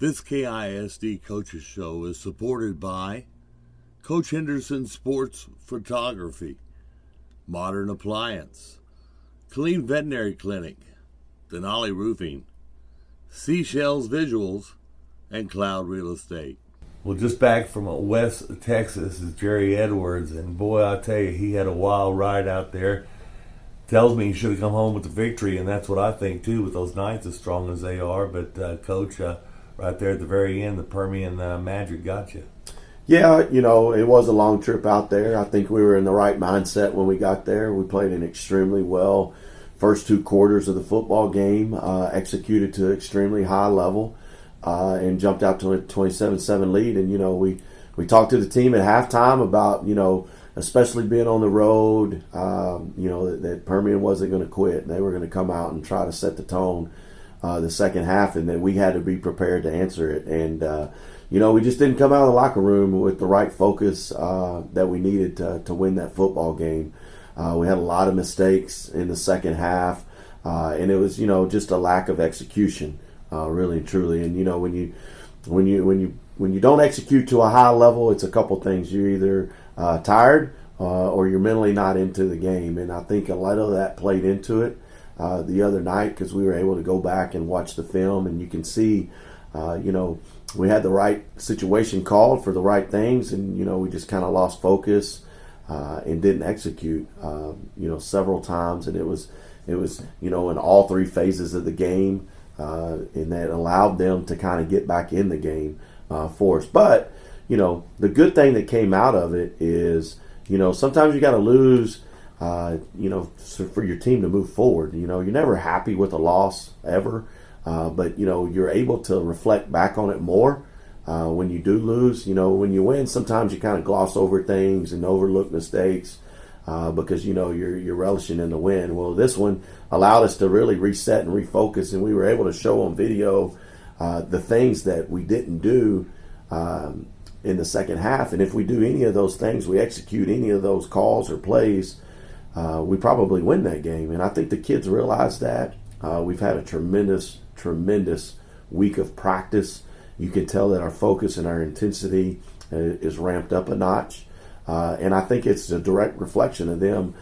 This KISD Coaches Show is supported by Coach Henderson Sports Photography, Modern Appliance, Clean Veterinary Clinic, Denali Roofing, Seashells Visuals, and Cloud Real Estate. Well, just back from West Texas is Jerry Edwards, and boy, I tell you, he had a wild ride out there. Tells me he should have come home with the victory, and that's what I think too, with those Knights as strong as they are. But Coach, right there at the very end, the Permian Magic got you. Yeah, it was a long trip out there. I think we were in the right mindset when we got there. We played an extremely well first two quarters of the football game, executed to extremely high level, and jumped out to a 27-7 lead. And, we talked to the team at halftime about, especially being on the road, that Permian wasn't going to quit. They were going to come out and try to set the tone the second half, and that we had to be prepared to answer it. And, we just didn't come out of the locker room with the right focus that we needed to win that football game. We had a lot of mistakes in the second half, and it was, just a lack of execution, really and truly. And, when you don't execute to a high level, it's a couple things. You're either tired or you're mentally not into the game. And I think a lot of that played into it the other night, because we were able to go back and watch the film, and you can see, we had the right situation called for the right things, and, we just kind of lost focus and didn't execute, several times. And it was, in all three phases of the game, and that allowed them to kind of get back in the game for us. But, the good thing that came out of it is, sometimes you got to lose, for your team to move forward. You're never happy with a loss ever, but, you're able to reflect back on it more when you do lose. When you win, sometimes you kind of gloss over things and overlook mistakes because, you're relishing in the win. Well, this one allowed us to really reset and refocus, and we were able to show on video the things that we didn't do in the second half. And if we do any of those things, we execute any of those calls or plays, we probably win that game. And I think the kids realize that. We've had a tremendous week of practice. You can tell that our focus and our intensity is ramped up a notch. And I think it's a direct reflection of them,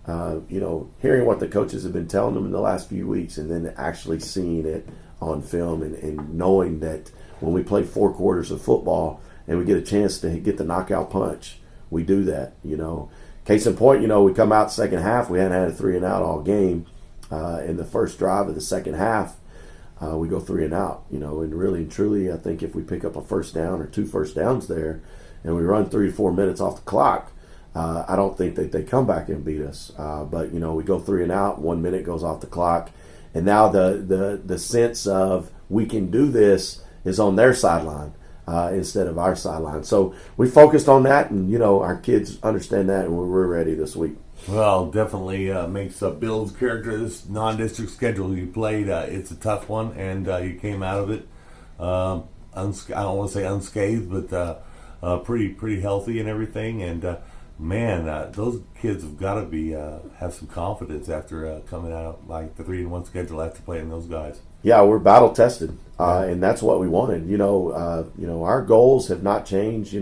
hearing what the coaches have been telling them in the last few weeks, and then actually seeing it on film and knowing that when we play 4 quarters of football and we get a chance to get the knockout punch, we do that. Case in point, we come out second half, we hadn't had a 3-and-out all game. In the first drive of the second half, we go 3-and-out, and really and truly, I think if we pick up a first down or 2 first downs there and we run 3 to 4 minutes off the clock, I don't think that they come back and beat us. But, we go 3-and-out, 1 minute goes off the clock, and now the sense of we can do this is on their sideline instead of our sideline. So we focused on that, and, our kids understand that, and we're ready this week. Well, definitely makes builds character. This non-district schedule you played, it's a tough one, and you came out of it, I don't want to say unscathed, but pretty healthy and everything. And those kids have got to be have some confidence after coming out like the 3-1 schedule after playing those guys. Yeah, we're battle tested, and that's what we wanted. Our goals have not changed. We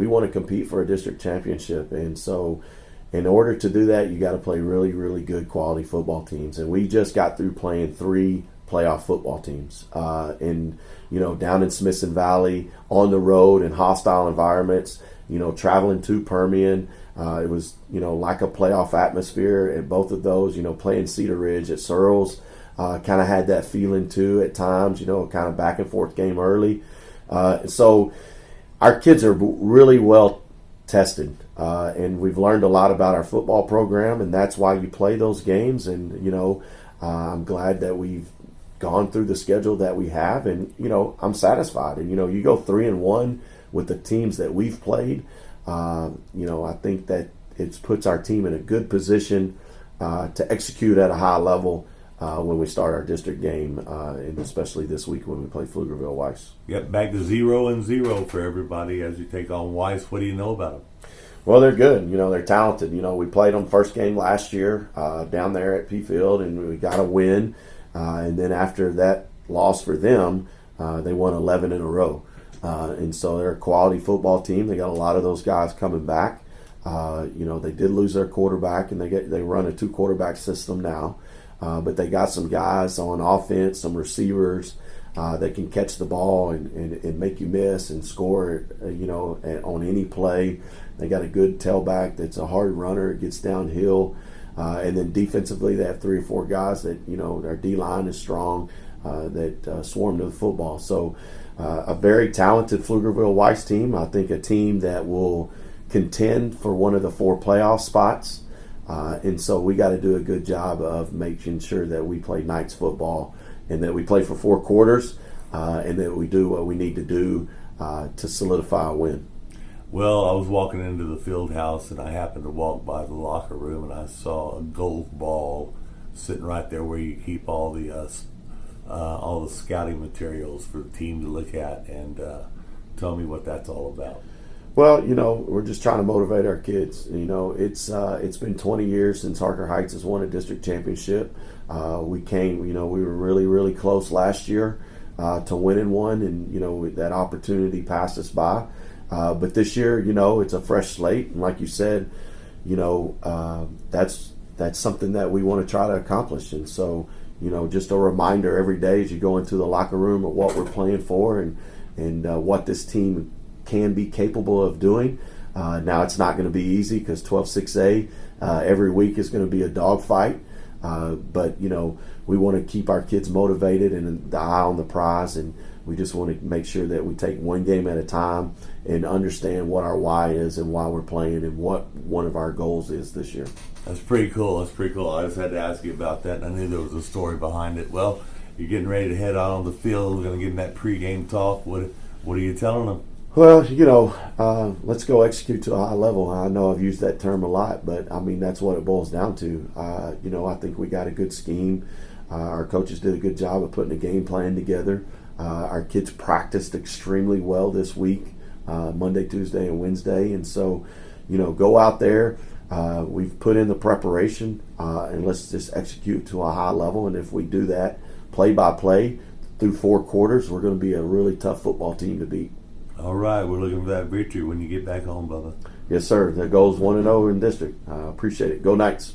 want to compete for a district championship, and so in order to do that, you got to play really, really good quality football teams. And we just got through playing 3 playoff football teams, down in Smithson Valley, on the road in hostile environments. Traveling to Permian, it was like a playoff atmosphere at both of those. Playing Cedar Ridge at Searles, kind of had that feeling too at times. Kind of back and forth game early, so. Our kids are really well tested, and we've learned a lot about our football program, and that's why you play those games. And, I'm glad that we've gone through the schedule that we have, and, I'm satisfied. And, you go 3-1 with the teams that we've played. I think that it puts our team in a good position to execute at a high level when we start our district game, and especially this week when we play Pflugerville Weiss. Yep, back to 0-0 for everybody as you take on Weiss. What do you know about them? Well, they're good. They're talented. We played them first game last year down there at P Field, and we got a win. And then after that loss for them, They won 11 in a row. And so they're a quality football team. They got a lot of those guys coming back. They did lose their quarterback, and they run a 2-quarterback system now. But they got some guys on offense, some receivers that can catch the ball and make you miss and score, on any play. They got a good tailback that's a hard runner, gets downhill. And then defensively, they have 3 or 4 guys that, their D-line is strong, that swarm to the football. So a very talented Pflugerville Weiss team. I think a team that will contend for one of the 4 playoff spots. And so we got to do a good job of making sure that we play Knights football and that we play for 4 quarters and that we do what we need to do to solidify a win. Well, I was walking into the field house and I happened to walk by the locker room and I saw a golf ball sitting right there where you keep all the scouting materials for the team to look at, and tell me what that's all about. Well, we're just trying to motivate our kids. It's been 20 years since Harker Heights has won a district championship. We were really, really close last year to winning one, and, that opportunity passed us by. But this year, it's a fresh slate. And like you said, that's something that we want to try to accomplish. And so, just a reminder every day as you go into the locker room of what we're playing for and what this team can be capable of doing. Now it's not going to be easy because 12-6A every week is going to be a dogfight. But we want to keep our kids motivated and the eye on the prize, and we just want to make sure that we take one game at a time and understand what our why is and why we're playing and what one of our goals is this year. That's pretty cool. I just had to ask you about that, and I knew there was a story behind it. Well, you're getting ready to head out on the field. We're going to get in that pregame talk. What are you telling them? Well, let's go execute to a high level. I know I've used that term a lot, but I mean, that's what it boils down to. I think we got a good scheme. Our coaches did a good job of putting a game plan together. Our kids practiced extremely well this week, Monday, Tuesday, and Wednesday. And so, go out there. We've put in the preparation, and let's just execute to a high level. And if we do that play by play through 4 quarters, we're going to be a really tough football team to beat. All right, we're looking for that victory when you get back home, brother. Yes, sir. The goal's 1-0 in district. Appreciate it. Go Knights.